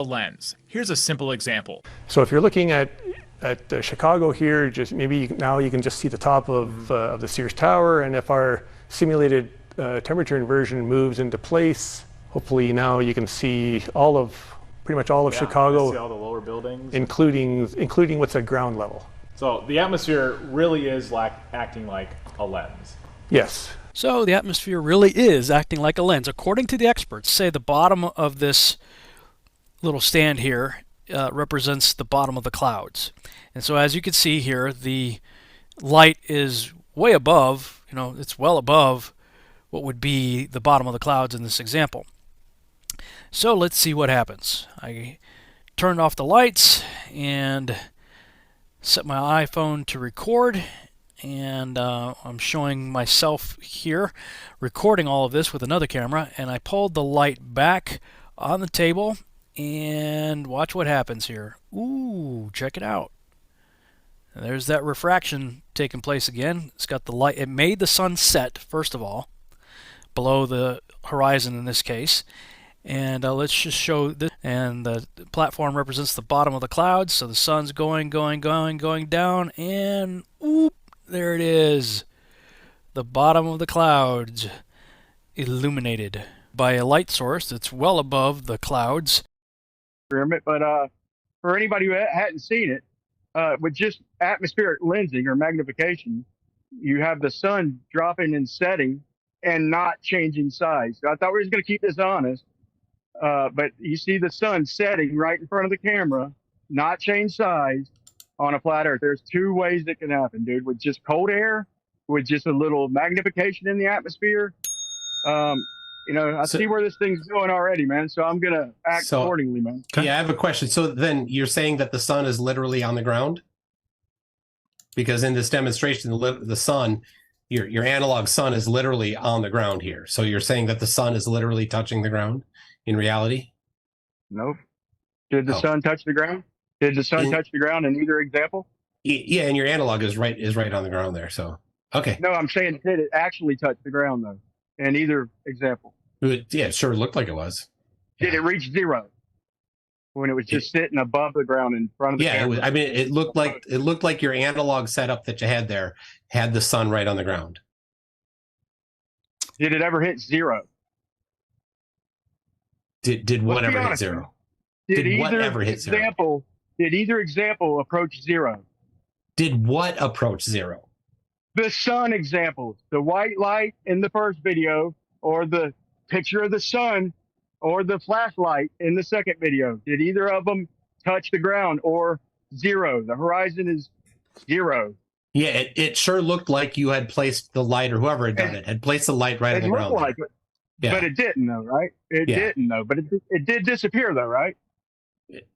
a lens. Here's a simple example. So if you're looking at Chicago here, just maybe now you can just see the top of the Sears Tower, and if our simulated temperature inversion moves into place, hopefully now you can see pretty much all of Chicago, see all the lower buildings, including what's at ground level. So the atmosphere really is like acting like a lens. Yes. So the atmosphere really is acting like a lens. According to the experts, say the bottom of this little stand here represents the bottom of the clouds. And so as you can see here, the light is way above, it's well above what would be the bottom of the clouds in this example. So let's see what happens. I turned off the lights and set my iPhone to record, and I'm showing myself here recording all of this with another camera, and I pulled the light back on the table, and watch what happens here. Ooh, check it out. And there's that refraction taking place again. It's got the light. It made the sun set, first of all, below the horizon in this case. And let's just show this. And the platform represents the bottom of the clouds. So the sun's going down. And oop, there it is. The bottom of the clouds illuminated by a light source that's well above the clouds. But for anybody who hadn't seen it, with just atmospheric lensing or magnification, you have the sun dropping and setting and not changing size. So I thought we were going to keep this honest. But you see the sun setting right in front of the camera, not change size on a flat Earth. There's two ways it can happen, dude. With just cold air, with just a little magnification in the atmosphere. I see where this thing's going already, man. So I'm going to act accordingly, man. Yeah, I have a question. So then you're saying that the sun is literally on the ground? Because in this demonstration, the sun, your analog sun is literally on the ground here. So you're saying that the sun is literally touching the ground in reality? Nope. Did the sun touch the ground? Did the sun touch the ground in either example? Yeah, and your analog is right on the ground there. So, okay. No, I'm saying did it actually touch the ground, though, in either example? Yeah, it sure looked like it was. Did it reach zero when it was just sitting above the ground in front of the camera? Yeah, it looked like your analog setup that you had there had the sun right on the ground. Did it ever hit zero? Did whatever hit zero? Did whatever hit zero? Did either example approach zero? Did what approach zero? The sun examples, the white light in the first video, or the picture of the sun, or the flashlight in the second video. Did either of them touch the ground or zero? The horizon is zero. Yeah, it sure looked like you had placed the light, or whoever had done it had placed the light right on the ground. It looked like it, yeah. But it didn't, though, right? It didn't, though. But it did disappear, though, right?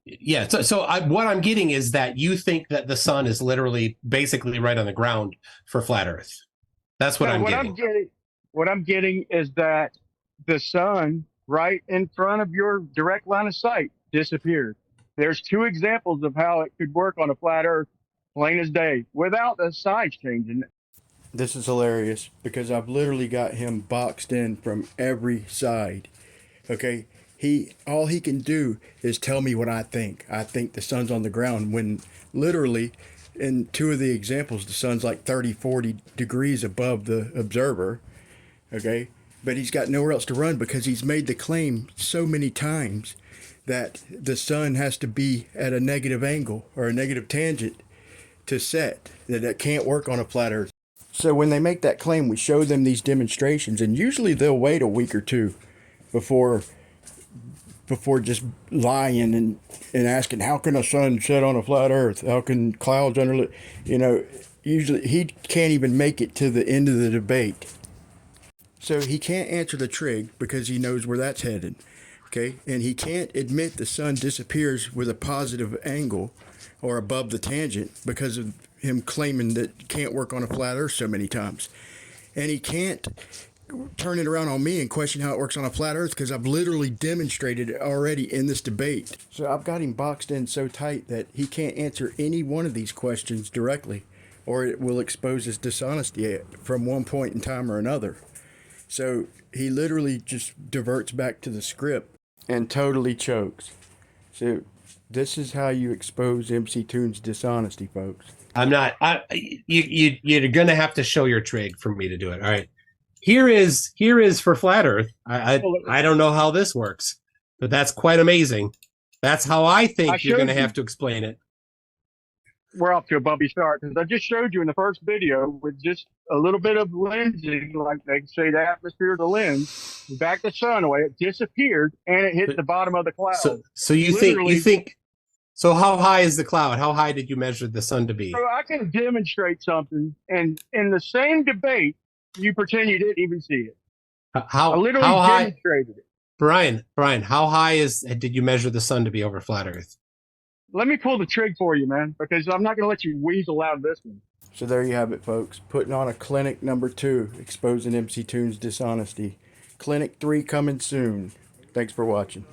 Yeah. So what I'm getting is that you think that the sun is literally basically right on the ground for flat Earth. That's what I'm getting. What I'm getting is that the sun right in front of your direct line of sight disappeared. There's two examples of how it could work on a flat Earth, plain as day, without the size changing. This is hilarious because I've literally got him boxed in from every side. Okay, all he can do is tell me what I think. I think the sun's on the ground when literally in two of the examples the sun's like 30-40 degrees above the observer. Okay, but he's got nowhere else to run because he's made the claim so many times that the sun has to be at a negative angle or a negative tangent to set, that it can't work on a flat Earth. So when they make that claim, we show them these demonstrations, and usually they'll wait a week or two before just lying and asking, how can a sun set on a flat Earth? How can clouds under, usually he can't even make it to the end of the debate. So he can't answer the trig because he knows where that's headed, okay? And he can't admit the sun disappears with a positive angle or above the tangent because of him claiming that it can't work on a flat Earth so many times. And he can't turn it around on me and question how it works on a flat Earth because I've literally demonstrated it already in this debate. So I've got him boxed in so tight that he can't answer any one of these questions directly, or it will expose his dishonesty from one point in time or another. So he literally just diverts back to the script and totally chokes. So this is how you expose MCToon's dishonesty, folks. I'm not. You're gonna have to show your trig for me to do it. All right. Here is for flat Earth. I don't know how this works, but that's quite amazing. That's how I think you're gonna have to explain it. We're off to a bumpy start because I just showed you in the first video with just a little bit of lensing, like they say the atmosphere of the lens, we backed the sun away, it disappeared, and it hit the bottom of the cloud. So you think so how high is the cloud? How high did you measure the sun to be? So I can demonstrate something, and in the same debate, you pretend you didn't even see it. I literally demonstrated it. Brian, how high did you measure the sun to be over flat Earth? Let me pull the trig for you, man, because I'm not going to let you weasel out of this one. So there you have it, folks. Putting on a clinic number 2, exposing MCToon's dishonesty. Clinic 3 coming soon. Thanks for watching.